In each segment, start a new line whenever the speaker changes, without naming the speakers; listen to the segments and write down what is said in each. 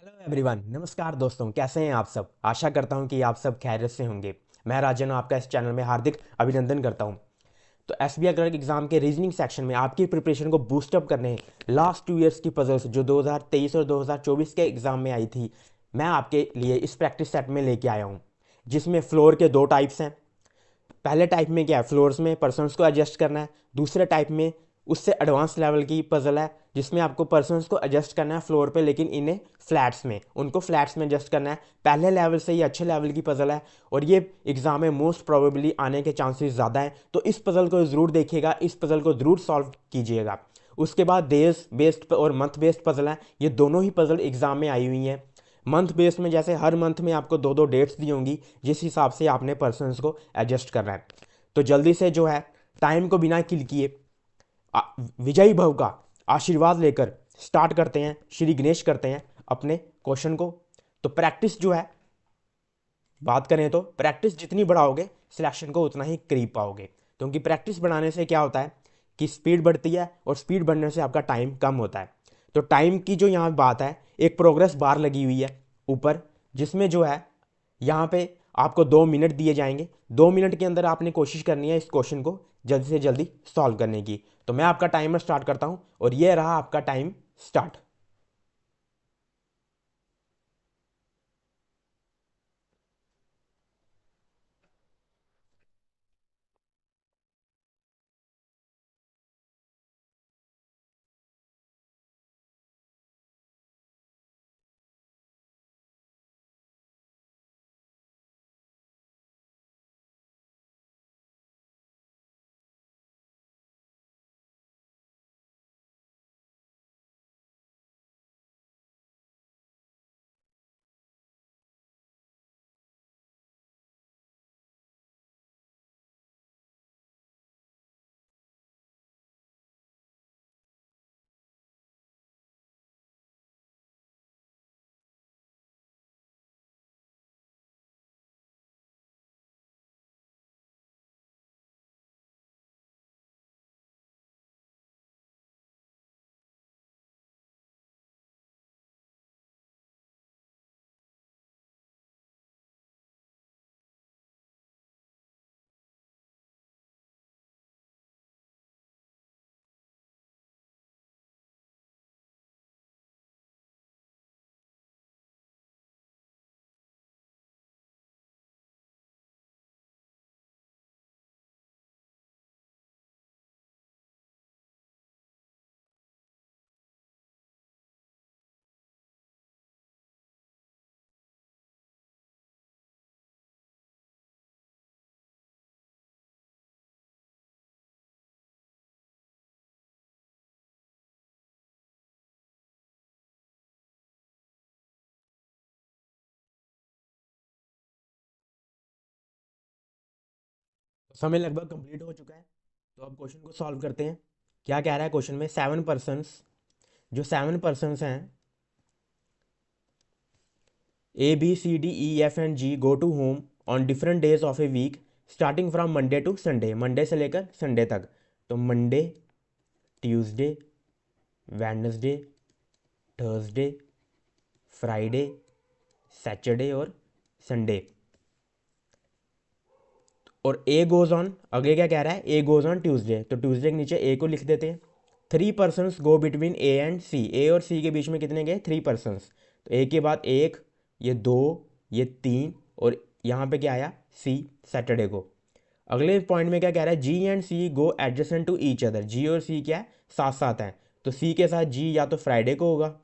Hello everyone, नमस्कार दोस्तों। कैसे हैं आप सब? आशा करता हूं कि आप सब खैरियत से होंगे। मैं राजन आपका इस चैनल में हार्दिक अभिनंदन करता हूं। तो एसबीआई क्लर्क एग्जाम के रीजनिंग सेक्शन में आपकी प्रिपरेशन को बूस्टअप करने लास्ट 2 इयर्स की पजल्स जो 2023 और 2024 के एग्जाम में आई थी, मैं आपके लिए इस प्रैक्टिस सेट में लेके आया हूँ, जिसमें फ्लोर के दो टाइप्स हैं। पहले टाइप में क्या है, फ्लोर्स में पर्सन्स को एडजस्ट करना है। दूसरे टाइप में उससे एडवांस लेवल की पजल है, जिसमें आपको पर्सन्स को एडजस्ट करना है फ्लोर पे, लेकिन इन्हें फ्लैट्स में, उनको फ्लैट्स में एडजस्ट करना है। पहले लेवल से ये अच्छे लेवल की पजल है और ये एग्जाम में मोस्ट प्रोबेबली आने के चांसेस ज़्यादा हैं। तो इस पजल को ज़रूर देखिएगा, इस पजल को ज़रूर सॉल्व कीजिएगा। उसके बाद डेज बेस्ड और मंथ बेस्ड पजल है। ये दोनों ही पजल एग्जाम में आई हुई हैं। मंथ बेस्ड में जैसे हर मंथ में आपको दो दो डेट्स दी होंगी, जिस हिसाब से आपने पर्सनस को एडजस्ट करना है। तो जल्दी से जो है, टाइम को बिना किल किए विजयी भव का आशीर्वाद लेकर स्टार्ट करते हैं, श्री गणेश करते हैं अपने क्वेश्चन को। तो प्रैक्टिस जो है, बात करें तो प्रैक्टिस जितनी बढ़ाओगे सिलेक्शन को उतना ही करीब पाओगे, क्योंकि प्रैक्टिस बढ़ाने से क्या होता है कि स्पीड बढ़ती है और स्पीड बढ़ने से आपका टाइम कम होता है। तो टाइम की जो यहाँ बात है, एक प्रोग्रेस बार लगी हुई है ऊपर, जिसमें जो है यहाँ पे आपको 2 मिनट दिए जाएंगे। 2 मिनट के अंदर आपने कोशिश करनी है इस क्वेश्चन को जल्दी से जल्दी सॉल्व करने की। तो मैं आपका टाइमर स्टार्ट करता हूँ और ये रहा आपका टाइम स्टार्ट। समय लगभग कंप्लीट हो चुका है, तो अब क्वेश्चन को सॉल्व करते हैं। क्या कह रहा है क्वेश्चन में, 7 पर्सन्स, जो 7 पर्सन्स हैं, A B C D E F and G go to home on different days of a week starting from Monday to Sunday, Monday से लेकर संडे तक। तो Monday, Tuesday, Wednesday, Thursday, Friday, Saturday और Sunday. और A goes on, आगे क्या कह रहा है, ए गोज ऑन ट्यूसडे, तो ट्यूसडे के नीचे ए को लिख देते हैं। 3 persons go between A and C, ए और सी के बीच में कितने गए, 3 पर्सन्स। तो ए के बाद एक, ये दो, ये तीन, और यहाँ पे क्या आया, सी, सैटरडे को। अगले पॉइंट में क्या कह रहा है, G and C go adjacent to each other, G और सी क्या है, साथ साथ हैं। तो सी के साथ जी या तो फ्राइडे को होगा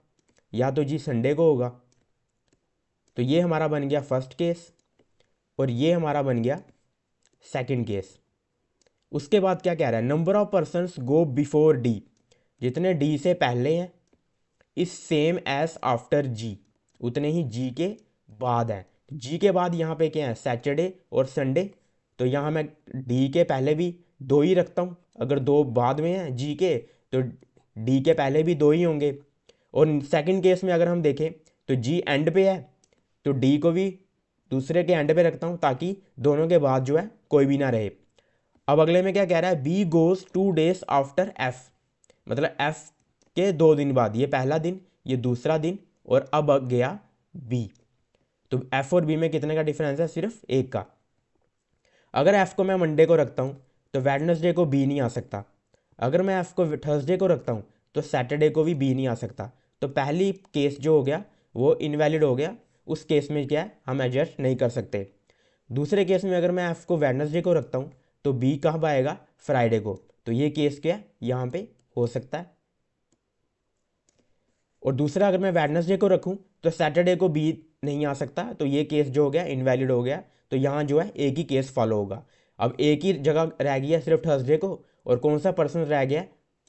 या तो जी संडे को होगा। तो ये हमारा बन गया फर्स्ट केस और ये हमारा बन गया सेकंड केस। उसके बाद क्या कह रहा है, number of persons go before D, जितने डी से पहले हैं, इस सेम एज आफ्टर जी, उतने ही जी के बाद हैं। जी के बाद यहाँ पे क्या है, सैटरडे और संडे। तो यहाँ मैं डी के पहले भी दो ही रखता हूँ, अगर दो बाद में हैं जी के तो डी के पहले भी दो ही होंगे। और सेकंड केस में अगर हम देखें तो जी एंड पे है, तो डी को भी दूसरे के एंड पे रखता हूँ ताकि दोनों के बाद जो है कोई भी ना रहे। अब अगले में क्या कह रहा है, B goes 2 days after F, मतलब एफ के 2 दिन बाद, ये पहला दिन, ये दूसरा दिन और अब गया बी। तो एफ और बी में कितने का डिफरेंस है? सिर्फ एक का। अगर एफ को मैं मंडे को रखता हूँ तो वेडनेसडे को बी नहीं आ सकता। अगर मैं एफ को थर्सडे को रखता हूँ तो सैटरडे को भी बी नहीं आ सकता। तो पहली केस जो हो गया वो इनवैलिड हो गया। उस केस में क्या है, हम एडजस्ट नहीं कर सकते। दूसरे केस में अगर मैं एफ को वेडनेसडे को रखता हूँ तो बी कहाँ आएगा? फ्राइडे को। तो ये केस क्या है, यहाँ पे हो सकता है। और दूसरा, अगर मैं वेडनेसडे को रखूँ तो सैटरडे को बी नहीं आ सकता। तो ये केस जो हो गया इनवैलिड हो गया। तो यहाँ जो है एक ही केस फॉलो होगा। अब एक ही जगह रह गया सिर्फ थर्सडे को, और कौन सा पर्सन रह गया?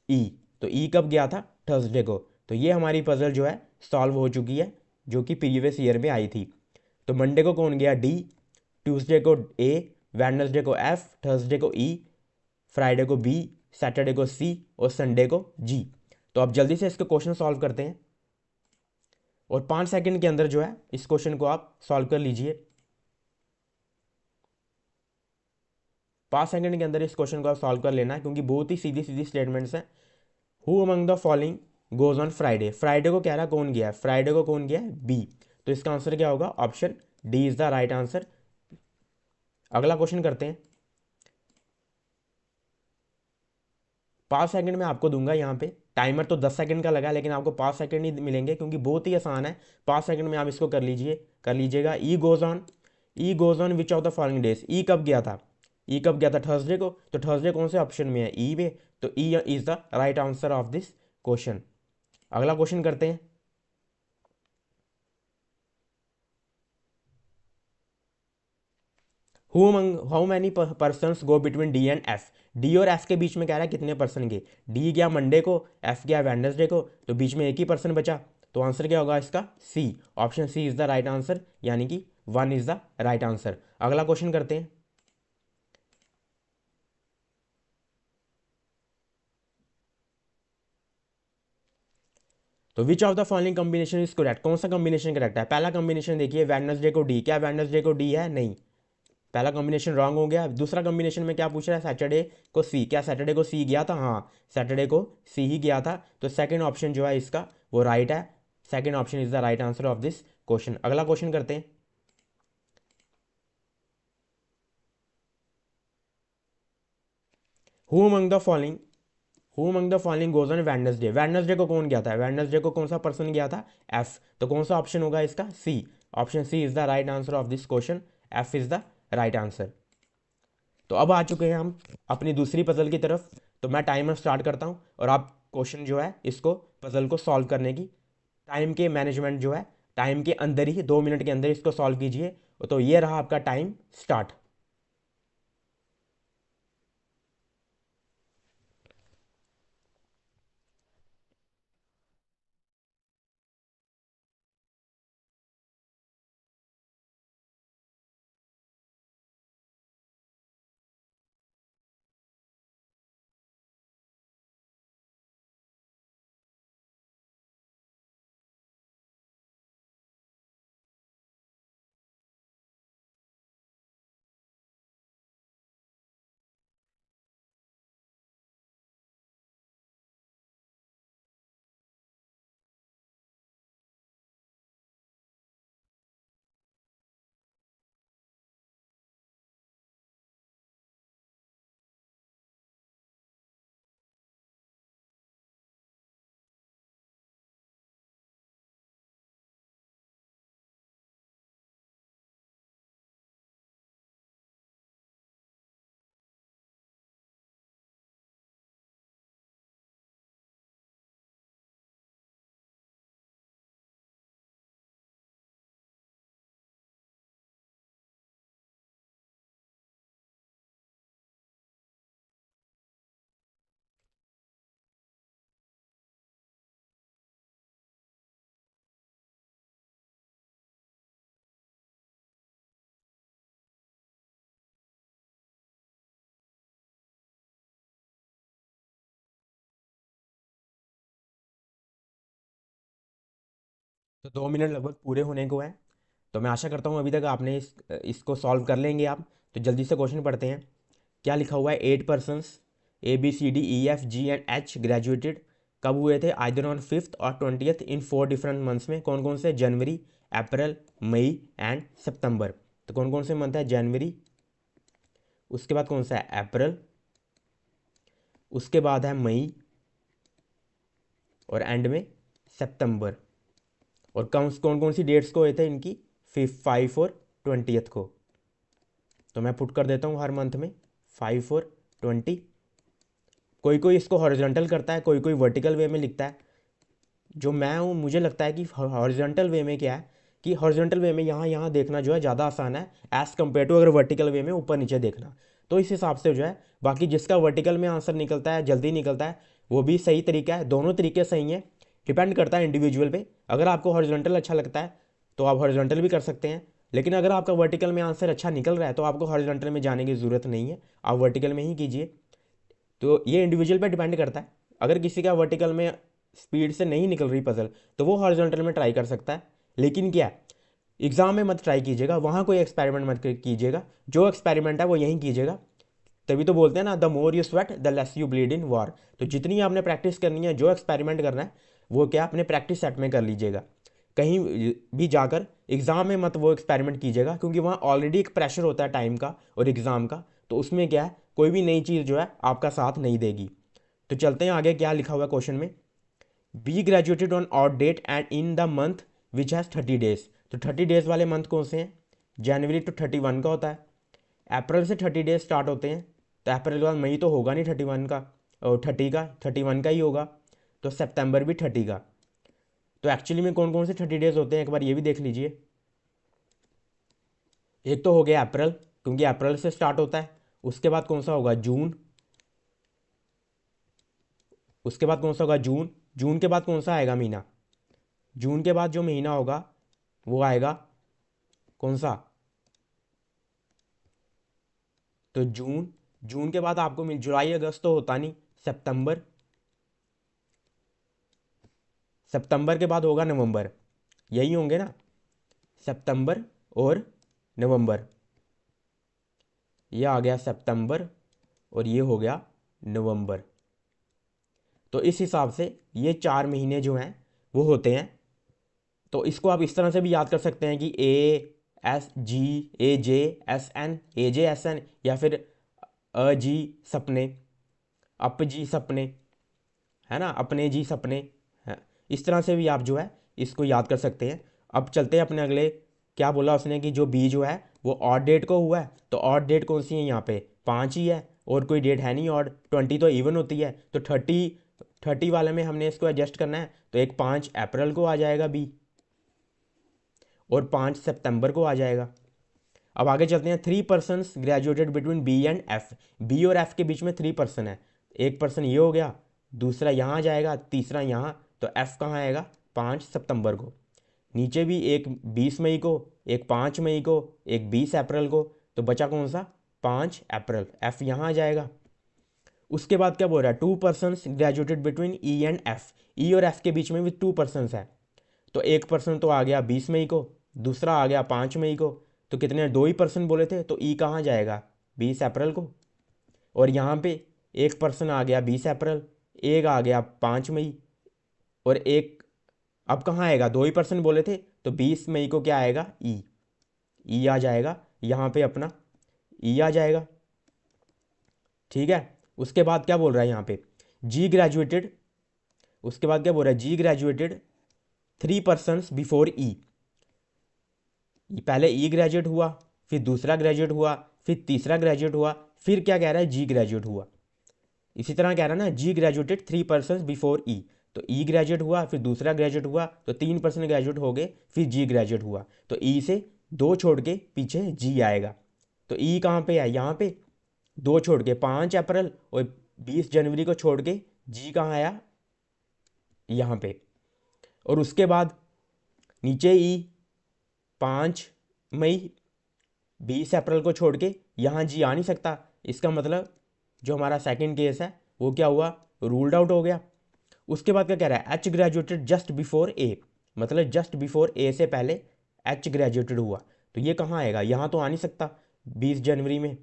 ई। तो ई कब गया था? थर्सडे को। तो ये हमारी पजल जो है सॉल्व हो चुकी है, जो कि प्रीवियस ईयर में आई थी। तो मंडे को कौन गया? डी। ट्यूसडे को ए। वेडनेसडे को एफ। थर्सडे को ई। फ्राइडे को बी। सैटरडे को सी। और संडे को जी। तो अब जल्दी से इसके क्वेश्चन सॉल्व करते हैं, और 5 सेकंड के अंदर जो है इस क्वेश्चन को आप सॉल्व कर लीजिए। 5 सेकंड के अंदर इस क्वेश्चन को आप सॉल्व कर लेना है, क्योंकि बहुत ही सीधी सीधी स्टेटमेंट्स हैं। Who among the following goes on Friday? Friday को कह रहा कौन गया है? फ्राइडे को कौन गया है? बी। तो इसका आंसर क्या होगा? Option D is the right answer. अगला क्वेश्चन करते हैं। 5 सेकंड में आपको दूंगा। यहाँ पे टाइमर तो 10 सेकंड का लगा, लेकिन आपको 5 सेकंड ही मिलेंगे, क्योंकि बहुत ही आसान है। 5 सेकंड में आप इसको कर लीजिएगा। E goes on. E goes on which of the following days? E कब गया था? ई कब गया था? थर्सडे को। तो थर्सडे कौन से ऑप्शन में है? ई में। तो E is the right answer of this question. अगला क्वेश्चन करते हैं। How many person go between D and F? D और एफ के बीच में कह रहा है कितने पर्सन गए? डी गया मंडे को, एफ गया वेडनेसडे को, तो बीच में एक ही पर्सन बचा। तो आंसर क्या होगा इसका? C. Option C is the right answer, यानी कि 1 इज द राइट आंसर। अगला क्वेश्चन करते हैं। तो which of the following combination is correct? कौन सा कॉम्बिनेशन करेक्ट है? पहला कॉम्बिनेशन देखिए, वेडनेसडे को डी। क्या वेडनेसडे को डी है? नहीं, पहला कॉम्बिनेशन रॉन्ग हो गया। दूसरा कॉम्बिनेशन में क्या पूछ रहा है? सैटरडे को सी। क्या सैटरडे को सी गया था? हाँ, सैटरडे को सी ही गया था। तो सेकंड ऑप्शन जो है इसका वो राइट है। Second option is the right answer of this question. अगला क्वेश्चन करते हैं। Who among the following goes on Wednesday? Wednesday को कौन गया था? वेडनेसडे को कौन सा पर्सन गया था? एफ। तो कौन सा ऑप्शन होगा इसका? C. Option C is the right answer of this question. F is the right answer. तो अब आ चुके हैं हम अपनी दूसरी पजल की तरफ। तो मैं टाइमर स्टार्ट करता हूँ, और आप क्वेश्चन जो है इसको पजल को सॉल्व करने की टाइम के मैनेजमेंट जो है, टाइम के अंदर ही 2 मिनट के अंदर इसको सॉल्व कीजिए। तो ये रहा आपका टाइम स्टार्ट। तो 2 मिनट लगभग पूरे होने को है। तो मैं आशा करता हूँ अभी तक आपने इसको सॉल्व कर लेंगे आप। तो जल्दी से क्वेश्चन पढ़ते हैं। क्या लिखा हुआ है? 8 persons A B C D E F G and H graduated कब हुए थे? आइदर ऑन 5th और 20th इन 4 डिफरेंट मंथ्स में। कौन कौन से? जनवरी, अप्रैल, मई एंड सितंबर। तो कौन कौन से मंथ है? जनवरी, उसके बाद कौन सा है? अप्रैल, उसके बाद है मई, और एंड में सितंबर। और कौन कौन सी डेट्स को हुए थे इनकी? 5 और 20th को। तो मैं पुट कर देता हूँ हर मंथ में 5 और 20। कोई कोई इसको हॉरिजॉन्टल करता है, कोई कोई वर्टिकल वे में लिखता है। जो मैं हूँ, मुझे लगता है कि हॉरिजॉन्टल वे में क्या है कि हॉरिजॉन्टल वे में यहाँ देखना जो है ज़्यादा आसान है एज़ कम्पेयर टू अगर वर्टिकल वे में ऊपर नीचे देखना। तो इस हिसाब से जो है, बाकी जिसका वर्टिकल में आंसर निकलता है, जल्दी निकलता है, वो भी सही तरीका है। दोनों तरीके सही हैं, डिपेंड करता है इंडिविजुअल पे। अगर आपको हॉरिजॉन्टल अच्छा लगता है तो आप हॉरिजॉन्टल भी कर सकते हैं, लेकिन अगर आपका वर्टिकल में आंसर अच्छा निकल रहा है तो आपको हॉरिजॉन्टल में जाने की ज़रूरत नहीं है, आप वर्टिकल में ही कीजिए। तो ये इंडिविजुअल पे डिपेंड करता है। अगर किसी का वर्टिकल में स्पीड से नहीं निकल रही पजल तो वो हॉरिजॉन्टल में ट्राई कर सकता है। लेकिन क्या, एग्जाम में मत ट्राई कीजिएगा, वहाँ कोई एक्सपेरिमेंट मत कीजिएगा। जो एक्सपेरिमेंट है वो यहीं कीजिएगा। तभी तो बोलते हैं ना, the more you sweat the less you bleed in war. तो जितनी आपने प्रैक्टिस करनी है, जो एक्सपेरिमेंट करना है, वो क्या अपने प्रैक्टिस सेट में कर लीजिएगा। कहीं भी जाकर एग्ज़ाम में मत वो एक्सपेरिमेंट कीजिएगा, क्योंकि वहाँ ऑलरेडी एक प्रेशर होता है टाइम का और एग्ज़ाम का। तो उसमें क्या है, कोई भी नई चीज़ जो है आपका साथ नहीं देगी। तो चलते हैं आगे, क्या लिखा हुआ है क्वेश्चन में। B graduated on odd date and in the month which has 30 days. तो 30 डेज वाले मंथ कौन से हैं? जनवरी टू 31 का होता है। अप्रैल से 30 डेज स्टार्ट होते हैं, तो अप्रैल के बाद मई तो होगा नहीं 31 का, और 31 का ही होगा। तो सितंबर भी 30 का। तो एक्चुअली में कौन कौन से 30 डेज होते हैं, एक बार ये भी देख लीजिए। एक तो हो गया अप्रैल, क्योंकि अप्रैल से स्टार्ट होता है। उसके बाद कौन सा होगा? जून। उसके बाद कौन सा होगा? जून। जून के बाद कौन सा आएगा महीना? जून के बाद जो महीना होगा वो आएगा कौन सा? तो जून। जून के बाद आपको मिल, जुलाई अगस्त तो होता नहीं, सितंबर। सितंबर के बाद होगा नवंबर। यही होंगे ना, सितंबर और नवंबर। ये आ गया सितंबर और ये हो गया नवंबर। तो इस हिसाब से ये 4 महीने जो हैं वो होते हैं। तो इसको आप इस तरह से भी याद कर सकते हैं कि AJ SN या फिर जी सपने, अप जी सपने, है ना, अपने जी सपने है। इस तरह से भी आप जो है इसको याद कर सकते हैं। अब चलते हैं अपने अगले। क्या बोला उसने कि जो बी जो है वो ऑड डेट को हुआ है, तो ऑड डेट कौन सी है यहाँ पे? 5 ही है, और कोई डेट है नहीं ऑड। 20 तो इवन होती है, तो 30 वाले में हमने इसको एडजस्ट करना है। तो एक 5 अप्रैल को आ जाएगा बी, और 5 सितंबर को आ जाएगा। अब आगे चलते हैं। 3 persons graduated between B and F. B और एफ के बीच में 3 पर्सन है। एक पर्सन ये हो गया, दूसरा यहाँ आ जाएगा, तीसरा यहाँ। तो एफ कहाँ आएगा? 5 सितंबर को। नीचे भी एक 20 मई को, एक 5 मई को, एक 20 अप्रैल को। तो बचा कौन सा? 5 अप्रैल। एफ यहाँ आ जाएगा। उसके बाद क्या बोल रहा है? 2 persons graduated between E and F. E और एफ के बीच में भी 2 पर्सनस है। तो एक पर्सन तो आ गया 20 मई को, दूसरा आ गया 5 मई को। तो कितने? 2 ही पर्सन बोले थे, तो ई कहाँ जाएगा? 20 अप्रैल को। और यहाँ पे एक पर्सन आ गया 20 अप्रैल, एक आ गया 5 मई, और एक अब कहाँ आएगा? 2 ही पर्सन बोले थे, तो 20 मई को क्या आएगा? ई आ जाएगा यहाँ पे अपना, ई आ जाएगा। ठीक है। उसके बाद क्या बोल रहा है यहाँ पे? जी ग्रेजुएटेड। उसके बाद क्या बोल रहा है? जी ग्रेजुएटेड 3 पर्सनस बिफोर ई। पहले ई ग्रेजुएट हुआ, फिर दूसरा ग्रेजुएट हुआ, फिर तीसरा ग्रेजुएट हुआ, फिर क्या कह रहा है? जी ग्रेजुएट हुआ। इसी तरह कह रहा है ना, जी ग्रेजुएटेड 3 पर्सन बिफोर ई। तो ई ग्रेजुएट हुआ, फिर दूसरा ग्रेजुएट हुआ, तो 3 पर्सन ग्रेजुएट हो गए, फिर जी ग्रेजुएट हुआ। तो ई से 2 छोड़ के पीछे जी आएगा। तो ई कहाँ पे है? यहाँ पे 2 छोड़ के 5 अप्रैल और 20 जनवरी को छोड़ के जी कहाँ आया? यहाँ पे। और उसके बाद नीचे ई 5 मई, 20 अप्रैल को छोड़ के यहाँ जी आ नहीं सकता। इसका मतलब जो हमारा सेकंड केस है वो क्या हुआ? रूल्ड आउट हो गया। उसके बाद क्या कह रहा है? H graduated just before A. मतलब जस्ट बिफोर ए से पहले एच ग्रेजुएटेड हुआ। तो ये कहाँ आएगा? यहाँ तो आ नहीं सकता 20 जनवरी में,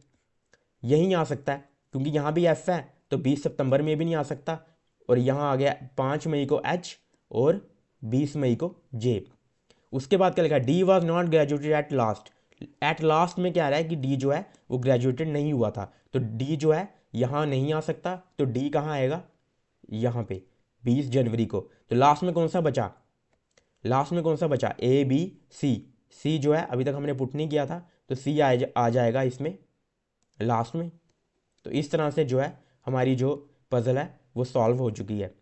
यहीं आ सकता है, क्योंकि यहाँ भी एफ है। तो 20 सितंबर में भी नहीं आ सकता, और यहाँ आ गया 5 मई को एच और 20 मई को जे। उसके बाद क्या लिखा है, D was not graduated at last. At last में क्या रहा है कि डी जो है वो ग्रेजुएटेड नहीं हुआ था, तो डी जो है यहाँ नहीं आ सकता, तो डी कहाँ आएगा, यहाँ पे 20 जनवरी को। तो लास्ट में कौन सा बचा, लास्ट में कौन सा बचा, ए बी सी। सी जो है अभी तक हमने पुट नहीं किया था, तो सी आ जाएगा इसमें लास्ट में। तो इस तरह से जो है हमारी जो पजल है वो सॉल्व हो चुकी है।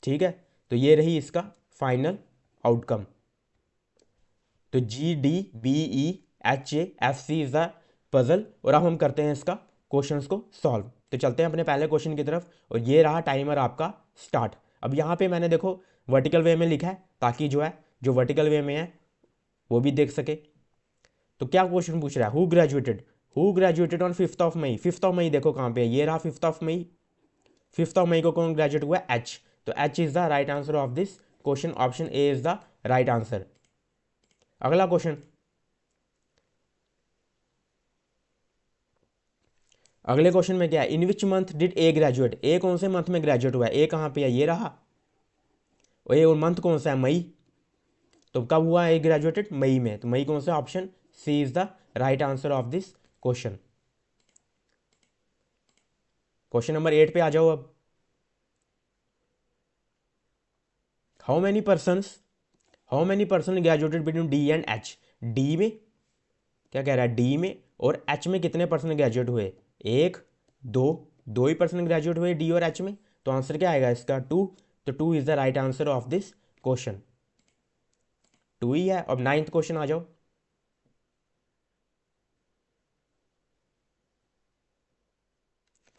ठीक है, तो ये रही इसका फाइनल आउटकम। तो G D B E H A F C is the puzzle. और अब हम करते हैं इसका क्वेश्चंस को सॉल्व। तो चलते हैं अपने पहले क्वेश्चन की तरफ, और ये रहा टाइमर आपका स्टार्ट। अब यहाँ पे मैंने देखो वर्टिकल वे में लिखा है, ताकि जो है जो वर्टिकल वे में है वो भी देख सके। तो क्या क्वेश्चन पूछ रहा है, हु ग्रेजुएटेड ऑन 5 मई। 5 मई देखो कहाँ पे है, ये रहा 5 मई। 5 मई को कौन ग्रेजुएट हुआ, एच। तो H is the right answer of this question, option A is the right answer. अगला क्वेश्चन, अगले क्वेश्चन में क्या है, in which month did A graduate. A कौन से मंथ में ग्रेजुएट हुआ है, ए कहाँ पे है, ये रहा। और ए और मंथ कौन सा है, मई। तो कब हुआ ए ग्रेजुएटेड, मई में। तो मई कौन सा, option C is the right answer of this question. Question number 8 पे आ जाओ अब। How many person graduated between D and H. D में क्या कह रहा है, डी में और एच में कितने पर्सन ग्रेजुएट हुए, एक, दो, दो ही पर्सन ग्रेजुएट हुए डी और एच में। तो आंसर क्या आएगा इसका, 2। तो 2 is the right answer of this question, 2 ही है। अब 9th क्वेश्चन आ जाओ।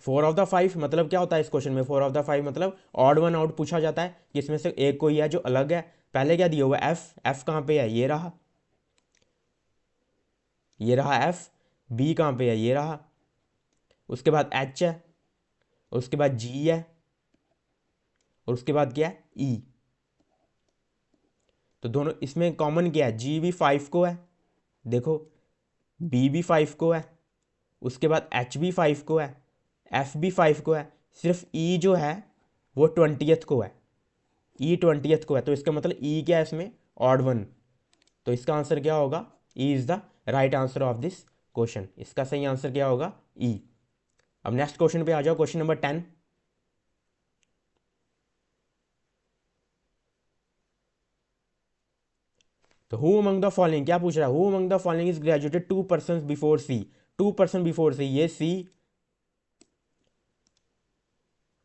4 ऑफ द 5 मतलब क्या होता है इस क्वेश्चन में, 4 ऑफ द 5 मतलब ऑड वन आउट पूछा जाता है कि इसमें से एक कोई है जो अलग है। पहले क्या दिया हुआ है, एफ। एफ कहाँ पे है, ये रहा, ये रहा एफ। बी कहाँ पे है, ये रहा। उसके बाद एच है, उसके बाद जी है, और उसके बाद क्या है, ई। तो दोनों इसमें कॉमन क्या है, जी भी 5 को है, देखो, बी भी 5 को है, उसके बाद एच भी 5 को है, एफ भी 5 को है। सिर्फ ई जो है वो 20th को है, ई 20th को है। तो इसका मतलब ई क्या है इसमें, ऑड वन। तो इसका आंसर क्या होगा, E is the right answer of this question. इसका सही आंसर क्या होगा, ई। अब नेक्स्ट क्वेश्चन पे आ जाओ, क्वेश्चन नंबर 10। तो हु अमंग द फॉलोइंग, क्या पूछ रहा है, who among the following is graduated 2 person before C. 2 person before C, ये सी।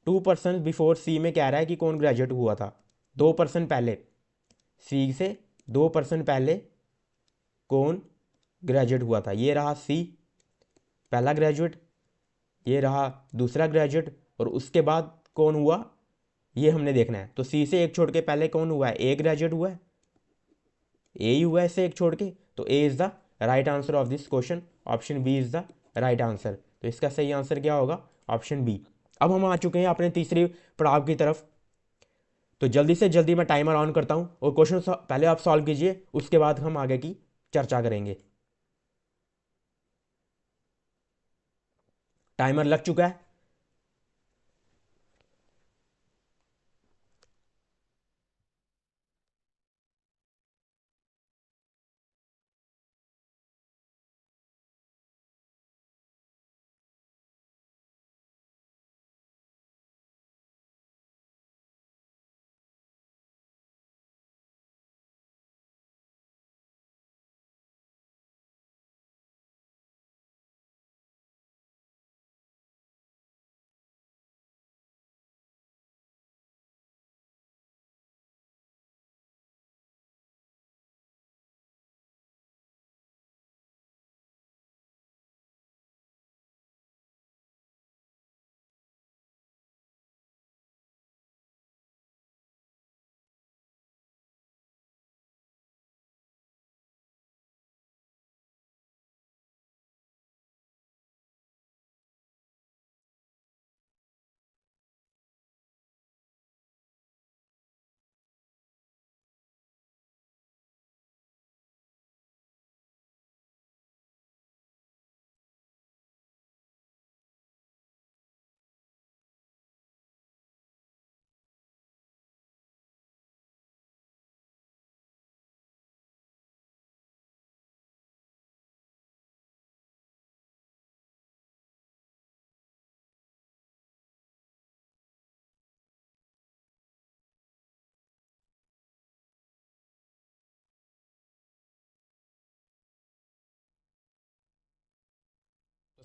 2 पर्सन बिफोर सी में कह रहा है कि कौन ग्रेजुएट हुआ था, 2 पर्सन पहले, सी से 2 पर्सन पहले कौन ग्रेजुएट हुआ था। ये रहा सी, पहला ग्रेजुएट, ये रहा दूसरा ग्रेजुएट, और उसके बाद कौन हुआ ये हमने देखना है। तो सी से एक छोड़ के पहले कौन हुआ है, ए ग्रेजुएट हुआ है, ए ही हुआ है इससे एक छोड़ के। तो A is the right answer of this question, option B is the right answer. तो इसका सही आंसर क्या होगा, ऑप्शन बी। अब हम आ चुके हैं अपने तीसरे पड़ाव की तरफ। तो जल्दी से जल्दी मैं टाइमर ऑन करता हूं, और क्वेश्चन पहले आप सॉल्व कीजिए, उसके बाद हम आगे की चर्चा करेंगे। टाइमर लग चुका है।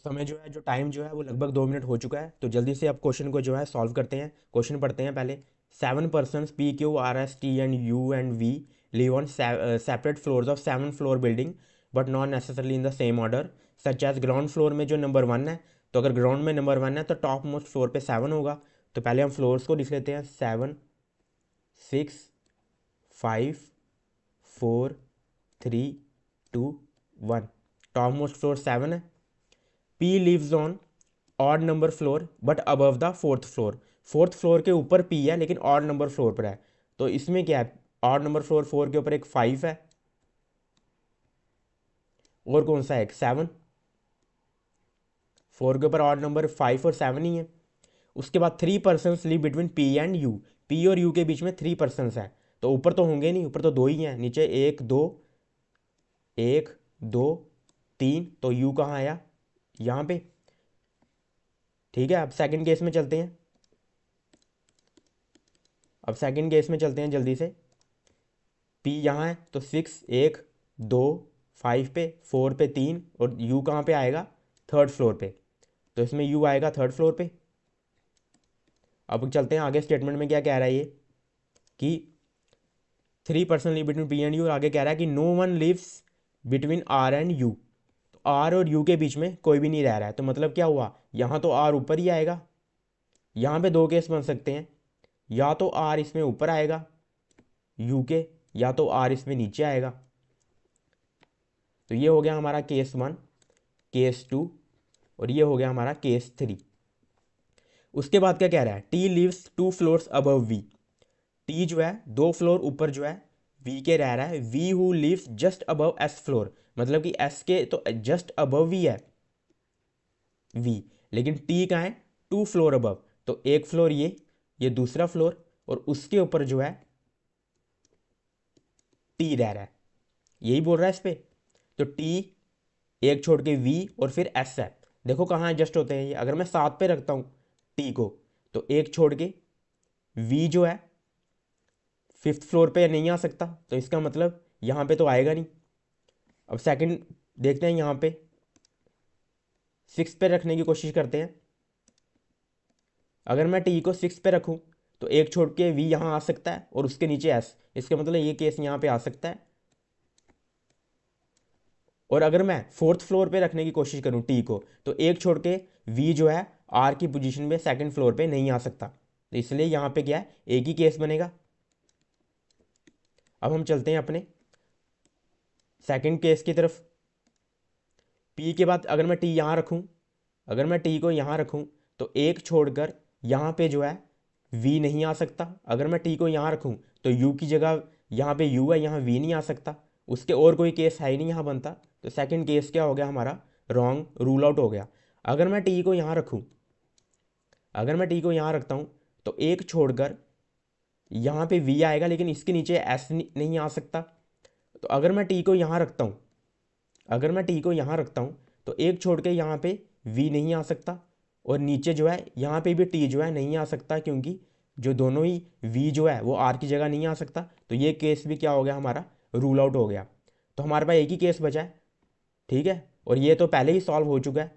समय जो है, जो टाइम जो है वो लगभग 2 मिनट हो चुका है। तो जल्दी से अब क्वेश्चन को जो है सॉल्व करते हैं। क्वेश्चन पढ़ते हैं पहले। 7 persons PQRSTandU and V live on separate floors of 7 floor building but not necessarily in the same order such as ground floor में जो नंबर 1 है, तो अगर ग्राउंड में नंबर 1 है तो टॉप मोस्ट फ्लोर पे 7 होगा। तो पहले हम फ्लोर्स को लिख लेते हैं। 7 6 5 4 3 2 1। टॉप मोस्ट फ्लोर 7 है। P lives on odd number floor but above the fourth floor. Fourth floor के ऊपर P है लेकिन ऑड नंबर फ्लोर पर है। तो इसमें क्या है, ऑड नंबर फ्लोर 4 के ऊपर एक 5 है और कौन सा है, एक 7। 4 के ऊपर ऑड नंबर 5 और 7 ही है। उसके बाद 3 persons live between P and U। P और U के बीच में 3 persons है। तो ऊपर तो होंगे नहीं, ऊपर तो 2 ही हैं, नीचे 1 2 1 2 3। तो U कहाँ आया, यहाँ पे। ठीक है, अब सेकंड केस में चलते हैं। अब सेकंड केस में चलते हैं जल्दी से। P यहाँ है तो 6 1 2 5 पे, 4 पे 3, और U कहाँ पे आएगा, थर्ड फ्लोर पे। तो इसमें U आएगा थर्ड फ्लोर पे। अब चलते हैं आगे, स्टेटमेंट में क्या कह रहा है ये कि 3 person live between P and U, और आगे कह रहा है कि no one lives between R and U। तो R और U के बीच में कोई भी नहीं रह रहा है। तो मतलब क्या हुआ, यहाँ तो R ऊपर ही आएगा। यहाँ पे दो केस बन सकते हैं, या तो R इसमें ऊपर आएगा U के, या तो R इसमें नीचे आएगा। तो ये हो गया हमारा केस 1, केस 2, और ये हो गया हमारा केस 3। उसके बाद क्या कह रहा है, T lives 2 floors above V। T जो है 2 फ्लोर ऊपर जो है V के रह रहा है। V who lives just above S floor, मतलब कि S के तो जस्ट अबव ही है V, लेकिन T कहाँ है, 2 फ्लोर अबव। तो एक फ्लोर ये दूसरा फ्लोर, और उसके ऊपर जो है T रह रहा है, यही बोल रहा है इस पे। तो T एक छोड़ के V और फिर S है। देखो कहाँ एडजस्ट होते हैं ये, अगर मैं 7 पे रखता हूँ T को, तो एक छोड़ के V जो है 5th फ्लोर पे नहीं आ सकता, तो इसका मतलब यहाँ पे तो आएगा नहीं। अब सेकंड देखते हैं, यहाँ पे 6 पे रखने की कोशिश करते हैं। अगर मैं T को 6 पे रखूँ तो एक छोड़ के V यहाँ आ सकता है और उसके नीचे S, इसका मतलब ये केस यहाँ पे आ सकता है। और अगर मैं 4th फ्लोर पे रखने की कोशिश करूँ T को, तो एक छोड़ के V जो है R की पोजीशन में 2nd फ्लोर पे नहीं आ सकता। तो इसलिए यहाँ पे क्या है, एक ही केस बनेगा। अब हम चलते हैं अपने सेकंड केस की तरफ। P के बाद अगर मैं T यहाँ रखूँ, अगर मैं T को यहाँ रखूँ, तो एक छोड़कर यहाँ पे जो है V नहीं आ सकता। अगर मैं T को यहाँ रखूँ तो U की जगह यहाँ पे U है, यहाँ V नहीं आ सकता। उसके और कोई केस है ही नहीं यहाँ बनता। तो सेकंड केस क्या हो गया हमारा, रॉन्ग, रूल आउट हो गया। अगर मैं T को यहाँ रखूँ, अगर मैं T को यहाँ रखता हूँ, तो एक छोड़कर यहाँ पे V आएगा, लेकिन इसके नीचे S नहीं आ सकता। तो अगर मैं T को यहाँ रखता हूँ, अगर मैं T को यहाँ रखता हूँ, तो एक छोड़ के यहाँ पे V नहीं आ सकता, और नीचे जो है यहाँ पे भी T जो है नहीं आ सकता, क्योंकि जो दोनों ही V जो है वो R की जगह नहीं आ सकता। तो ये केस भी क्या हो गया हमारा, रूल आउट हो गया। तो हमारे पास एक ही केस बचा है। ठीक है, और ये तो पहले ही सॉल्व हो चुका है।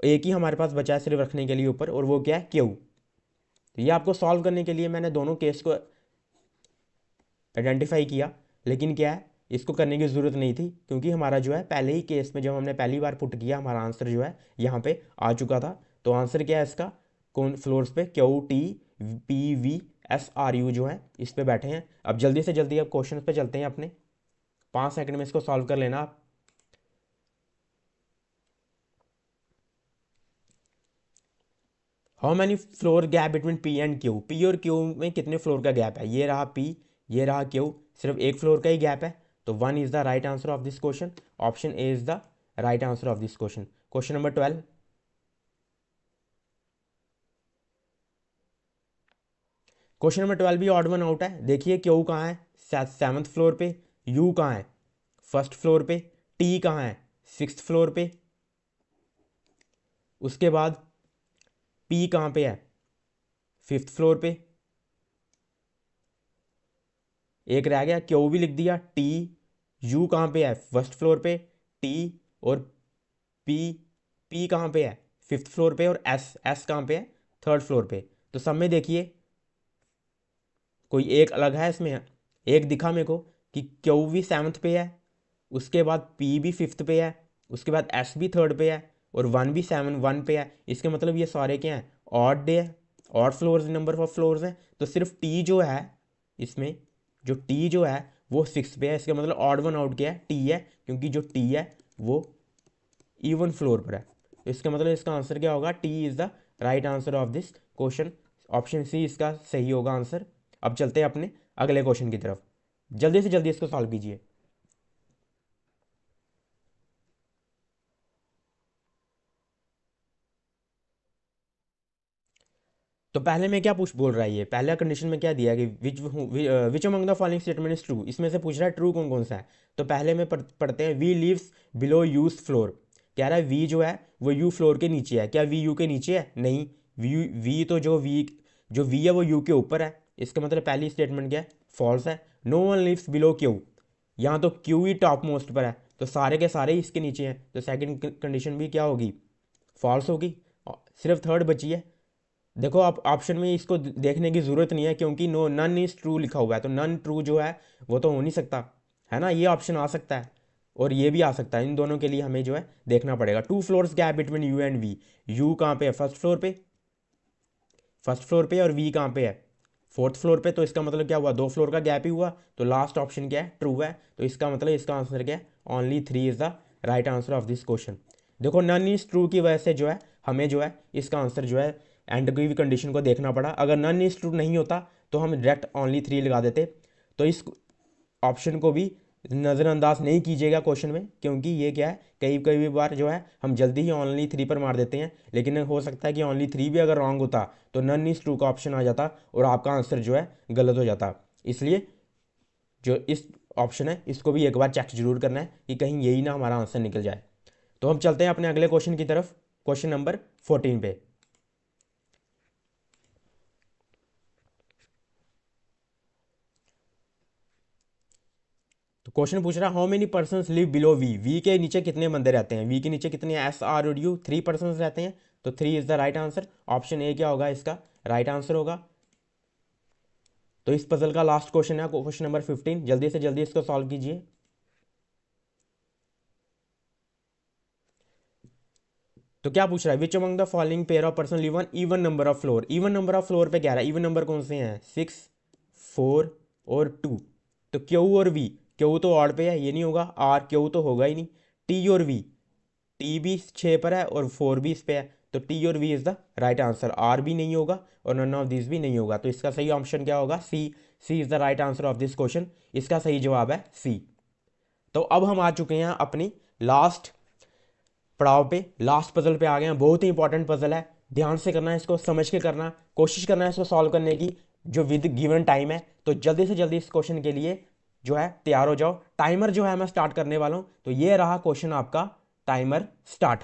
एक ही हमारे पास बचा है सिर्फ रखने के लिए ऊपर, और वो क्या है, क्यू। तो ये आपको सॉल्व करने के लिए मैंने दोनों केस को आइडेंटिफाई किया, लेकिन क्या है, इसको करने की ज़रूरत नहीं थी, क्योंकि हमारा जो है पहले ही केस में जब हमने पहली बार पुट किया, हमारा आंसर जो है यहाँ पे आ चुका था। तो आंसर क्या है इसका, कौन फ्लोर्स पे QTPVSRU जो है इस पे बैठे हैं। अब जल्दी से जल्दी अब क्वेश्चन पे चलते हैं अपने, 5 सेकंड में इसको सॉल्व कर लेना आप। How many floor gap between P and Q। P और Q में कितने फ्लोर का गैप है, ये रहा P, ये रहा Q, सिर्फ एक फ्लोर का ही गैप है। तो 1 is the right answer of this question. Option A is the right answer of this question. Question number 12। Question number 12 भी ऑड वन आउट है। देखिए Q कहाँ है, 7th फ्लोर पे, U कहाँ है, 1st फ्लोर पे, T कहाँ है, 6th फ्लोर पे, उसके बाद P कहाँ पे है, 5th फ्लोर पे। एक रह गया, Q भी लिख दिया, T, U कहाँ पे है, 1st फ्लोर पे, T और पी पी कहाँ पे है, फिफ्थ फ्लोर पे, और एस एस कहाँ पे है, थर्ड फ्लोर पे। तो सब में देखिए कोई एक अलग है इसमें, एक दिखा मेरे को कि क्यू भी सेवन्थ पे है, उसके बाद पी भी फिफ्थ पे है, उसके बाद एस भी थर्ड पे है, और वन भी सेवन वन पे है। इसके मतलब ये सारे क्या हैं, ऑड डे है, odd floors, number of floors हैं। तो सिर्फ टी जो है इसमें, जो टी जो है वो सिक्स पे है। इसका मतलब ऑड वन आउट क्या है, टी है, क्योंकि जो टी है वो इवन फ्लोर पर है। तो इसका मतलब इसका आंसर क्या होगा, T is the right answer of this question. Option C इसका सही होगा आंसर। अब चलते हैं अपने अगले क्वेश्चन की तरफ, जल्दी से जल्दी इसको सॉल्व कीजिए। तो पहले में क्या पूछ बोल रहा है, ये पहला कंडीशन में क्या दिया है कि which among the following statement is true, इसमें से पूछ रहा है ट्रू कौन कौन सा है। तो पहले में पढ़ते हैं, V lives below U's floor. कह रहा है वी जो है वो यू फ्लोर के नीचे है। क्या वी यू के नीचे है, नहीं। वी तो जो वी है वो यू के ऊपर है। इसका मतलब पहली स्टेटमेंट क्या है, फॉल्स है। No one lives below Q, यहाँ तो क्यू ही टॉप मोस्ट पर है, तो सारे के सारे ही इसके नीचे हैं। तो सेकंड कंडीशन भी क्या होगी, फॉल्स होगी। सिर्फ थर्ड बची है। देखो आप ऑप्शन में इसको देखने की ज़रूरत नहीं है, क्योंकि नो नन इज़ ट्रू लिखा हुआ है, तो नन ट्रू जो है वो तो हो नहीं सकता, है ना। ये ऑप्शन आ सकता है और ये भी आ सकता है, इन दोनों के लिए हमें जो है देखना पड़ेगा। Two floors gap between U and V, U कहाँ पे है, फर्स्ट फ्लोर पे, फर्स्ट फ्लोर पे, और वी कहाँ पे है, फोर्थ फ्लोर पे। तो इसका मतलब क्या हुआ, दो फ्लोर का गैप ही हुआ। तो लास्ट ऑप्शन क्या है, ट्रू है। तो इसका मतलब इसका आंसर क्या है, only three is the right answer of this question. देखो नन इज ट्रू की वजह से जो है हमें जो है इसका आंसर जो है एंड की भी कंडीशन को देखना पड़ा। अगर नन इज ट्रू नहीं होता तो हम डायरेक्ट ओनली थ्री लगा देते। तो इस ऑप्शन को भी नज़रअंदाज नहीं कीजिएगा क्वेश्चन में, क्योंकि ये क्या है, कई कई बार जो है हम जल्दी ही ओनली थ्री पर मार देते हैं, लेकिन हो सकता है कि ओनली थ्री भी अगर रॉन्ग होता तो नन इज ट्रू का ऑप्शन आ जाता और आपका आंसर जो है गलत हो जाता। इसलिए जो इस ऑप्शन है इसको भी एक बार चेक जरूर करना है कि कहीं यही ना हमारा आंसर निकल जाए। तो हम चलते हैं अपने अगले क्वेश्चन की तरफ, क्वेश्चन नंबर 14 पे। तो क्वेश्चन पूछ रहा है, how many person live below V, V के नीचे कितने बंदे रहते हैं, वी के नीचे कितने, एस आर और यू, थ्री पर्सन रहते हैं। तो three is the right answer. Option A क्या होगा, इसका राइट आंसर होगा। तो इस पजल का लास्ट क्वेश्चन है क्वेश्चन नंबर 15, जल्दी से जल्दी इसको सॉल्व कीजिए। तो क्या पूछ रहा है, which among the following pair of person live on even number of floor, even number of floor पे कह रहा है, इवन नंबर कौन से हैं, सिक्स, फोर और टू। तो क्यू और वी, क्यू तो ऑड पे है, ये नहीं होगा। आर क्यू तो होगा ही नहीं। टी और वी, टी भी छः पर है और फोर भी इस पे है, तो टी और V is the right answer. R भी नहीं होगा और नन ऑफ दिस भी नहीं होगा। तो इसका सही ऑप्शन क्या होगा, C. C is the right answer of this question. इसका सही जवाब है सी। तो अब हम आ चुके हैं अपनी लास्ट पड़ाव पे, लास्ट पजल पे आ गए हैं। बहुत ही इंपॉर्टेंट पजल है, ध्यान से करना है इसको, समझ के करना, कोशिश करना है इसको सॉल्व करने की जो विद गिवन टाइम है। तो जल्दी से जल्दी इस क्वेश्चन के लिए जो है तैयार हो जाओ। टाइमर जो है मैं स्टार्ट करने वाला हूं। तो ये रहा क्वेश्चन आपका, टाइमर स्टार्ट।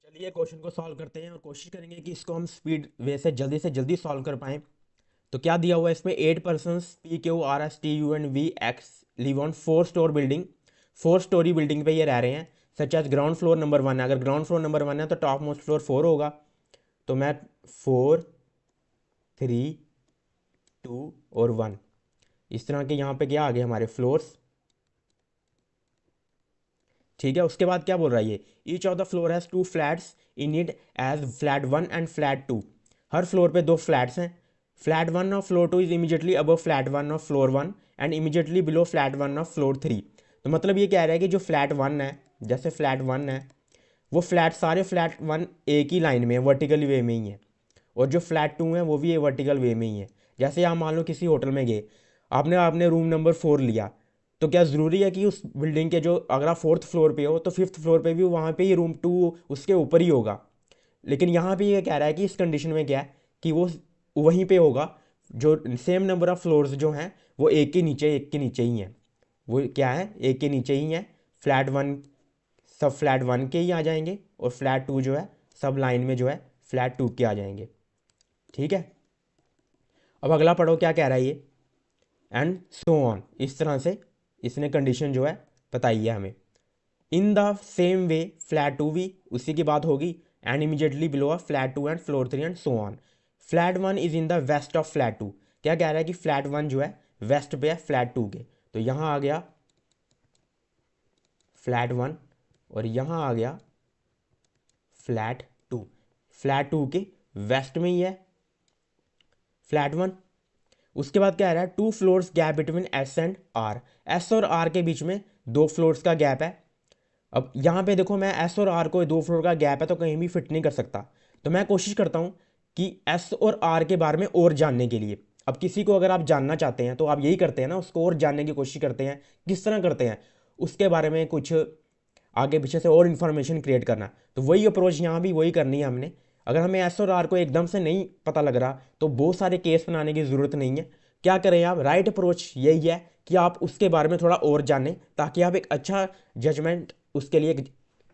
चलिए क्वेश्चन को सॉल्व करते हैं और कोशिश करेंगे कि इसको हम स्पीड वे से जल्दी सॉल्व कर पाएँ। तो क्या दिया हुआ है इसमें, 8 persons PQRSTUNVX live on 4 store building, 4 storey building पे ये रह रहे हैं। Such as ground floor number 1 है, अगर ग्राउंड फ्लोर नंबर 1 है तो टॉप मोस्ट फ्लोर 4 होगा। तो मैं 4 3 2 और 1 इस तरह के यहाँ पे क्या आ गए हमारे फ्लोर्स। ठीक है, उसके बाद क्या बोल रहा है ये, each of the floor has 2 flats in it as flat 1 and flat 2। हर फ्लोर पे 2 फ्लैट्स हैं। Flat 1 of floor 2 is immediately above flat 1 of floor 1 and immediately below flat 1 of floor 3। तो मतलब ये कह रहा है कि जो फ्लैट 1 है, जैसे फ्लैट 1 है, वो फ्लैट सारे फ्लैट 1 एक ही लाइन में है, वर्टिकल वे में ही है, और जो फ्लैट 2 है वो भी वर्टिकल वे में ही है। जैसे आप मान लो किसी होटल में गए, आपने आपने रूम नंबर 4 लिया, तो क्या ज़रूरी है कि उस बिल्डिंग के जो, अगर आप 4th फ्लोर पे हो तो 5th फ्लोर पे भी वहाँ पे ही रूम 2 उसके ऊपर ही होगा। लेकिन यहाँ पे ये कह रहा है कि इस कंडीशन में क्या है कि वो वहीं पे होगा, जो सेम नंबर ऑफ फ्लोर्स जो हैं वो एक के नीचे ही हैं। वो क्या है, एक के नीचे ही हैं। फ्लैट 1 सब फ्लैट 1 के ही आ जाएंगे, और फ्लैट 2 जो है सब लाइन में जो है फ्लैट 2 के आ जाएंगे। ठीक है, अब अगला पढ़ो क्या कह रहा है ये, एंड सो ऑन, इस तरह से इसने कंडीशन जो है बताई है हमें। In the same way flat 2 भी उसी की बात होगी, and immediately below a flat 2 and floor 3 and so on. Flat 1 is in the west of flat 2। क्या कह रहा है कि फ्लैट 1 जो है वेस्ट पे है फ्लैट 2 के, तो यहाँ आ गया फ्लैट 1 और यहाँ आ गया फ्लैट 2। फ्लैट 2 के वेस्ट में ही है फ्लैट 1। उसके बाद क्या आ रहा है, 2 floors gap between S and R. S और आर के बीच में 2 फ्लोर्स का गैप है। अब यहाँ पे देखो, मैं एस और आर को 2 फ्लोर का गैप है तो कहीं भी फिट नहीं कर सकता। तो मैं कोशिश करता हूँ कि एस और आर के बारे में और जानने के लिए, अब किसी को अगर आप जानना चाहते हैं तो आप यही करते हैं ना, उसको और जानने की कोशिश करते हैं। किस तरह करते हैं, उसके बारे में कुछ आगे पीछे से और इन्फॉर्मेशन क्रिएट करना। तो वही अप्रोच यहाँ भी वही करनी है हमने। अगर हमें एस और आर को एकदम से नहीं पता लग रहा तो बहुत सारे केस बनाने की ज़रूरत नहीं है। क्या करें आप, राइट अप्रोच यही है कि आप उसके बारे में थोड़ा और जानें ताकि आप एक अच्छा जजमेंट उसके लिए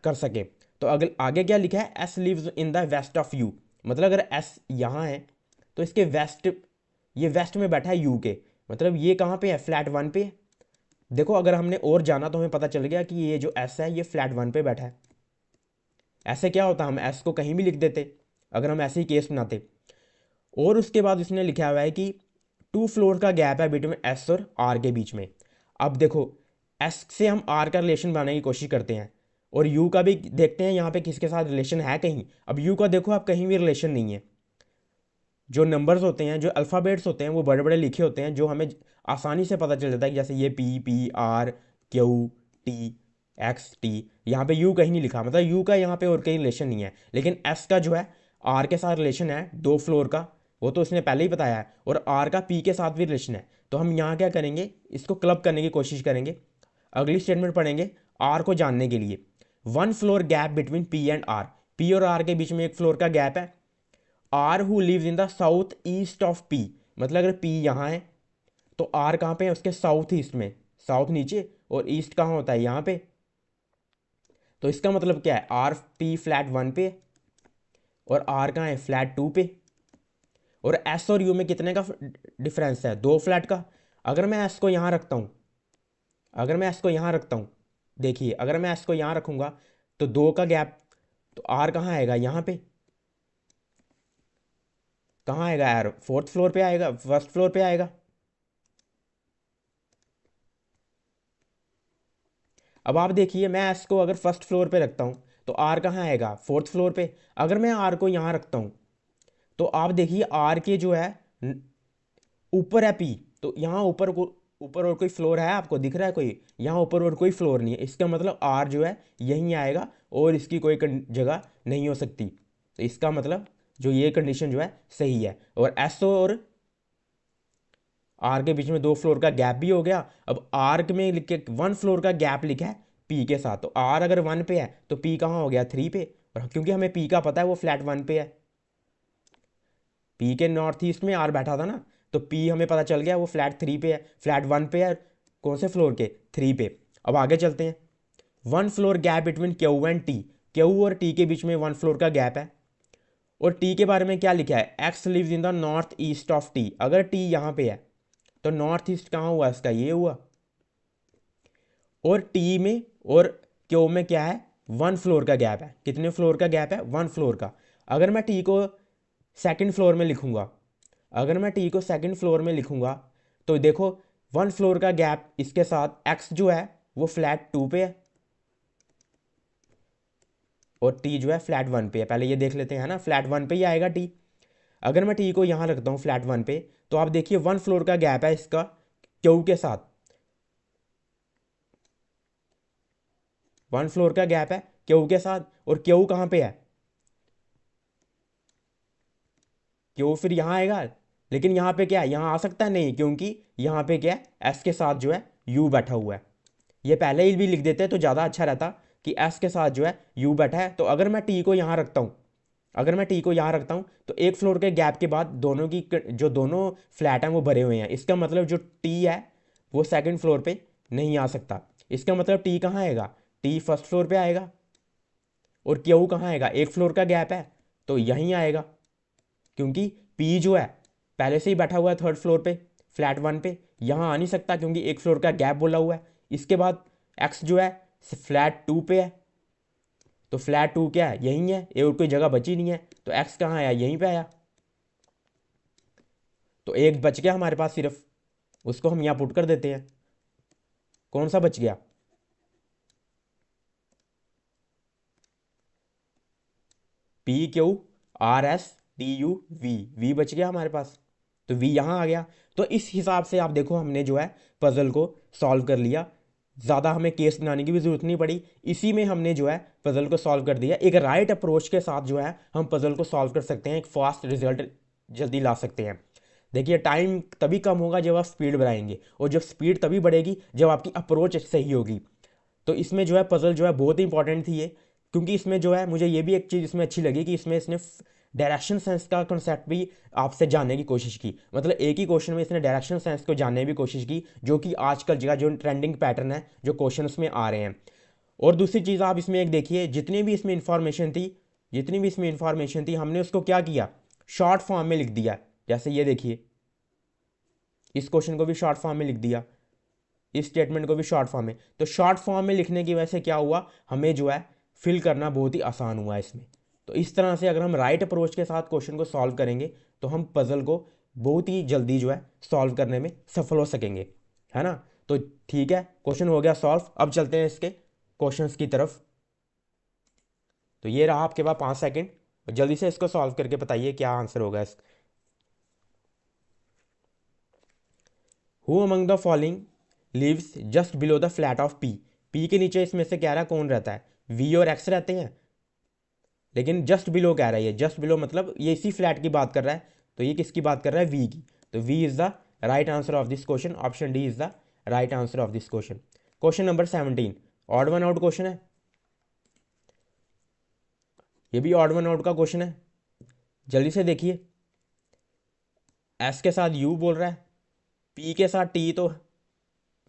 कर सकें। तो अगर आगे क्या लिखा है, S lives in the west of U, मतलब अगर एस यहाँ है तो इसके वेस्ट, ये वेस्ट में बैठा है यू के, मतलब ये कहाँ पे है, फ्लैट 1 पे। देखो अगर हमने और जाना तो हमें पता चल गया कि ये जो एस है ये फ्लैट 1 पे बैठा है। ऐसे क्या होता, हम एस को कहीं भी लिख देते अगर हम ऐसे ही केस बनाते। और उसके बाद उसने लिखा हुआ है कि 2 फ्लोर का गैप है बिटवीन एस और आर के बीच में। अब देखो, एस से हम आर का रिलेशन बनाने की कोशिश करते हैं और यू का भी देखते हैं यहाँ पे किसके साथ रिलेशन है कहीं। अब यू का देखो, अब कहीं भी रिलेशन नहीं है। जो नंबर्स होते हैं, जो अल्फ़ाबेट्स होते हैं वो बड़े बड़े लिखे होते हैं, जो हमें आसानी से पता चल जाता है कि जैसे ये PPRQTXT, यहाँ पे यू कहीं नहीं लिखा, मतलब यू का यहाँ पे और कहीं रिलेशन नहीं है। लेकिन एस का जो है आर के साथ रिलेशन है 2 फ्लोर का, वो तो उसने पहले ही बताया है, और आर का पी के साथ भी रिलेशन है। तो हम यहाँ क्या करेंगे, इसको क्लब करने की कोशिश करेंगे। अगली स्टेटमेंट पढ़ेंगे आर को जानने के लिए। 1 floor gap between P and R, P और आर के बीच में 1 फ्लोर का गैप है। R who lives in the south east of P, मतलब अगर पी यहाँ है तो आर कहाँ पे है, उसके साउथ ईस्ट में, साउथ नीचे और ईस्ट कहाँ होता है, यहाँ पे। तो इसका मतलब क्या है, आर पी फ्लैट 1 पे और आर कहाँ है, फ्लैट 2 पे। और एस और यू में कितने का डिफरेंस है, 2 फ्लैट का। अगर मैं एस को यहाँ रखता हूँ, अगर मैं एस को यहाँ रखता हूँ, देखिए अगर मैं एस को यहाँ रखूँगा तो 2 का गैप, तो आर कहाँ आएगा, यहाँ पे। कहाँ आएगा यार, 4th फ्लोर पे आएगा, 1st फ्लोर पे आएगा। अब आप देखिए, मैं एस को अगर 1st फ्लोर पे रखता हूँ तो आर कहाँ आएगा, 4th फ्लोर पे। अगर मैं आर को यहाँ रखता हूँ तो आप देखिए आर के जो है ऊपर है पी, तो यहाँ ऊपर को, ऊपर और कोई फ्लोर है आपको दिख रहा है कोई, यहाँ ऊपर और कोई फ्लोर नहीं है। इसका मतलब आर जो है यहीं आएगा और इसकी कोई जगह नहीं हो सकती। तो इसका मतलब जो ये कंडीशन जो है सही है। और एस और आर के बीच में 2 फ्लोर का गैप भी हो गया। अब आर में लिख के 1 फ्लोर का गैप लिखा है पी के साथ, तो आर अगर 1 पे है तो पी कहाँ हो गया, 3 पे। और क्योंकि हमें पी का पता है वो फ्लैट 1 पे है, पी के नॉर्थ ईस्ट में आर बैठा था ना, तो पी हमें पता चल गया वो फ्लैट 3 पे है, फ्लैट 1 पे है, कौन से फ्लोर के, 3 पे। अब आगे चलते हैं। 1 floor gap between Q and T, Q और टी के बीच में 1 फ्लोर का गैप है, और टी के बारे में क्या लिखा है, X lives in the north east of T. अगर टी यहाँ पे है तो नॉर्थ ईस्ट कहाँ हुआ इसका, ये हुआ। और टी में और क्यू में क्या है, 1 फ्लोर का गैप है। कितने फ्लोर का गैप है, 1 फ्लोर का। अगर मैं टी को सेकंड फ्लोर में लिखूंगा, अगर मैं टी को सेकंड फ्लोर में लिखूंगा तो देखो 1 फ्लोर का गैप, इसके साथ एक्स जो है वो फ्लैट 2 पे है और टी जो है फ्लैट 1 पे है। पहले ये देख लेते हैं ना, फ्लैट 1 पे ही आएगा टी। अगर मैं टी को यहाँ रखता हूँ फ्लैट 1 पे, तो आप देखिए 1 फ्लोर का गैप है इसका क्यू के साथ, 1 फ्लोर का गैप है क्यू के साथ। और क्यू कहाँ पे है, क्यू फिर यहाँ आएगा, लेकिन यहाँ पे क्या है, यहाँ आ सकता है नहीं, क्योंकि यहाँ पे क्या है, एस के साथ जो है यू बैठा हुआ है। ये पहले ही भी लिख देते तो ज़्यादा अच्छा रहता कि एस के साथ जो है यू बैठा है। तो अगर मैं टी को यहाँ रखता हूँ, अगर मैं टी को यहाँ रखता हूँ तो 1 फ्लोर के गैप के बाद दोनों की जो दोनों फ्लैट हैं वो भरे हुए हैं। इसका मतलब जो टी है वो सेकंड फ्लोर पे नहीं आ सकता। इसका मतलब टी कहाँ आएगा, टी फर्स्ट फ्लोर पे आएगा। और क्यू कहाँ आएगा, 1 फ्लोर का गैप है तो यहीं आएगा, क्योंकि पी जो है पहले से ही बैठा हुआ है थर्ड फ्लोर पे फ्लैट 1 पे, यहाँ आ नहीं सकता क्योंकि 1 फ्लोर का गैप बोला हुआ है। इसके बाद एक्स जो है फ्लैट 2 पे है, तो फ्लैट 2 क्या है, यहीं है, ये और कोई जगह बची नहीं है, तो एक्स कहाँ आया, यहीं पे आया। तो एक बच गया हमारे पास सिर्फ, उसको हम यहाँ पुट कर देते हैं। कौन सा बच गया, P Q R S T U V, V बच गया हमारे पास, तो वी यहाँ आ गया। तो इस हिसाब से आप देखो हमने जो है पजल को सॉल्व कर लिया, ज़्यादा हमें केस बनाने की भी ज़रूरत नहीं पड़ी। इसी में हमने जो है पजल को सॉल्व कर दिया। एक राइट अप्रोच के साथ जो है हम पजल को सॉल्व कर सकते हैं, एक फास्ट रिजल्ट जल्दी ला सकते हैं। देखिए टाइम तभी कम होगा जब आप स्पीड बढ़ाएंगे, और जब स्पीड तभी बढ़ेगी जब आपकी अप्रोच सही होगी। तो इसमें जो है पजल जो है बहुत ही इंपॉर्टेंट थी ये, क्योंकि इसमें जो है मुझे ये भी एक चीज़ इसमें अच्छी लगी कि इसमें इसने डायरेक्शन सेंस का कॉन्सेप्ट भी आपसे जानने की कोशिश की। मतलब एक ही क्वेश्चन में इसने डायरेक्शन सेंस को जानने की भी कोशिश की, जो कि आजकल जगह जो ट्रेंडिंग पैटर्न है जो क्वेश्चन उसमें आ रहे हैं। और दूसरी चीज़ आप इसमें एक देखिए, जितनी भी इसमें इंफॉर्मेशन थी, जितनी भी इसमें इंफॉर्मेशन थी हमने उसको क्या किया, शॉर्ट फॉर्म में लिख दिया। जैसे ये देखिए, इस क्वेश्चन को भी शॉर्ट फॉर्म में लिख दिया, इस स्टेटमेंट को भी शॉर्ट फॉर्म में। तो शॉर्ट फॉर्म में लिखने की वजह से क्या हुआ, हमें जो है फिल करना बहुत ही आसान हुआ इसमें। तो इस तरह से अगर हम राइट अप्रोच के साथ क्वेश्चन को सॉल्व करेंगे तो हम पजल को बहुत ही जल्दी जो है सॉल्व करने में सफल हो सकेंगे, है ना। तो ठीक है, क्वेश्चन हो गया सॉल्व। अब चलते हैं इसके क्वेश्चंस की तरफ। तो ये रहा आपके पास 5 सेकंड, जल्दी से इसको सॉल्व करके बताइए क्या आंसर होगा इसका। Who among the following lives just below the flat of P, P के नीचे इसमें से कह रहा है कौन रहता है, वी और एक्स रहते हैं, लेकिन जस्ट बिलो कह रहा है, ये जस्ट बिलो मतलब ये इसी फ्लैट की बात कर रहा है, तो ये किसकी बात कर रहा है, वी की। तो V is the right answer of this question, option D is the right answer of this question. Question number 17 odd one out question है, ये भी ऑड वन आउट का क्वेश्चन है। जल्दी से देखिए, एस के साथ यू बोल रहा है, पी के साथ टी, तो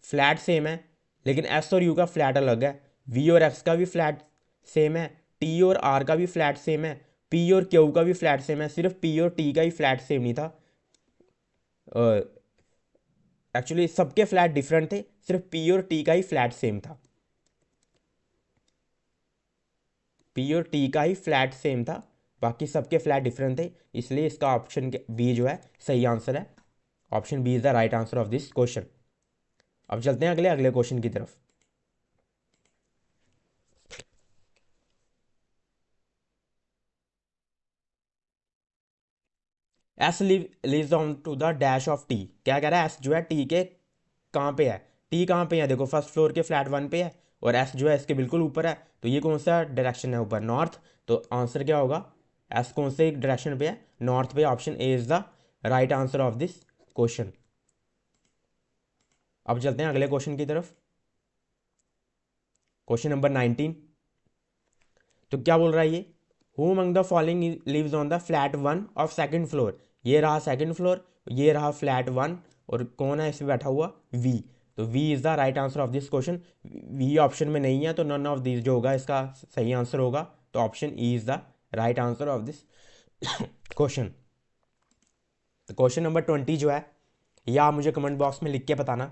फ्लैट सेम है, लेकिन एस और यू का फ्लैट अलग है। वी और एक्स का भी फ्लैट सेम है, टी और आर का भी फ्लैट सेम है, पी और क्यू का भी फ्लैट सेम है। सिर्फ पी और टी का ही फ्लैट सेम नहीं था, एक्चुअली सबके फ्लैट डिफरेंट थे, सिर्फ पी और टी का ही फ्लैट सेम था, पी और टी का ही फ्लैट सेम था, बाकी सबके फ्लैट डिफरेंट थे। इसलिए इसका ऑप्शन बी जो है सही आंसर है, option B is the right answer of this question. अब चलते हैं अगले अगले क्वेश्चन की तरफ। S lives on to the dash of T, क्या कह रहा है, एस जो है टी के कहाँ पे है, टी कहाँ पे है, देखो फर्स्ट फ्लोर के फ्लैट 1 पे है, और एस जो है इसके बिल्कुल ऊपर है, तो ये कौन सा डायरेक्शन है, ऊपर नॉर्थ। तो आंसर क्या होगा, एस कौन से डायरेक्शन पे है, नॉर्थ पे, option A is the right answer of this question. अब चलते हैं अगले क्वेश्चन की तरफ, क्वेश्चन नंबर 19। तो क्या बोल रहा है ये, who among the following lives on the flat 1 of second floor, ये रहा सेकंड फ्लोर, ये रहा फ्लैट 1, और कौन है इसमें बैठा हुआ, वी। तो V is the right answer of this question. V option में नहीं है, तो नन ऑफ दिस जो होगा इसका सही आंसर होगा, तो option E is the right answer of this question. तो क्वेश्चन नंबर 20 जो है, ये आप मुझे कमेंट बॉक्स में लिख के बताना।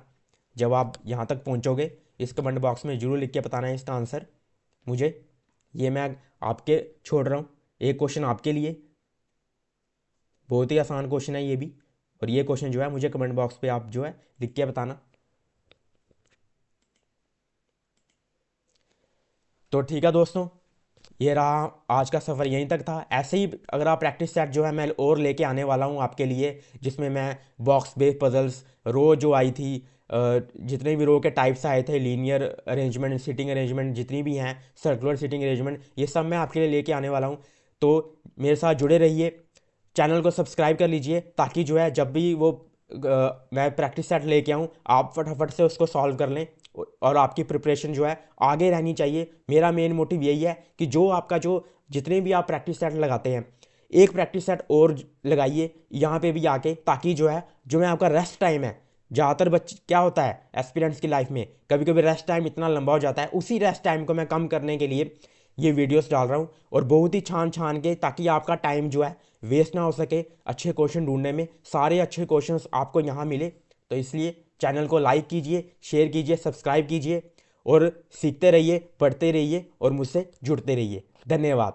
जब आप यहाँ तक पहुँचोगे इस कमेंट बॉक्स में ज़रूर लिख के बताना है इसका आंसर मुझे। ये मैं आपके छोड़ रहा हूँ, एक क्वेश्चन आपके लिए, बहुत ही आसान क्वेश्चन है ये भी। और ये क्वेश्चन जो है मुझे कमेंट बॉक्स पे आप जो है लिख के बताना। तो ठीक है दोस्तों, ये रहा आज का सफ़र, यहीं तक था। ऐसे ही अगर आप प्रैक्टिस सेट जो है मैं और लेके आने वाला हूँ आपके लिए, जिसमें मैं बॉक्स बेस्ड पजल्स, रो जो आई थी, जितने भी रो के टाइप्स आए थे, लीनियर अरेंजमेंट, सिटिंग अरेंजमेंट जितनी भी हैं, सर्कुलर सिटिंग अरेंजमेंट, ये सब मैं आपके लिए लेके आने वाला हूँ। तो मेरे साथ जुड़े रहिए, चैनल को सब्सक्राइब कर लीजिए, ताकि जो है जब भी वो मैं प्रैक्टिस सेट लेके आऊँ आप फटाफट से उसको सॉल्व कर लें, और आपकी प्रिपरेशन जो है आगे रहनी चाहिए। मेरा मेन मोटिव यही है कि जो आपका जो जितने भी आप प्रैक्टिस सेट लगाते हैं, एक प्रैक्टिस सेट और लगाइए यहाँ पे भी आके, ताकि जो है जो मैं आपका रेस्ट टाइम है, ज़्यादातर बच्चे क्या होता है एस्पिरेंट्स की लाइफ में, कभी कभी रेस्ट टाइम इतना लंबा हो जाता है, उसी रेस्ट टाइम को मैं कम करने के लिए ये वीडियोस डाल रहा हूँ, और बहुत ही छान छान के, ताकि आपका टाइम जो है वेस्ट ना हो सके अच्छे क्वेश्चन ढूंढने में, सारे अच्छे क्वेश्चंस आपको यहाँ मिले। तो इसलिए चैनल को लाइक कीजिए, शेयर कीजिए, सब्सक्राइब कीजिए, और सीखते रहिए, पढ़ते रहिए और मुझसे जुड़ते रहिए। धन्यवाद।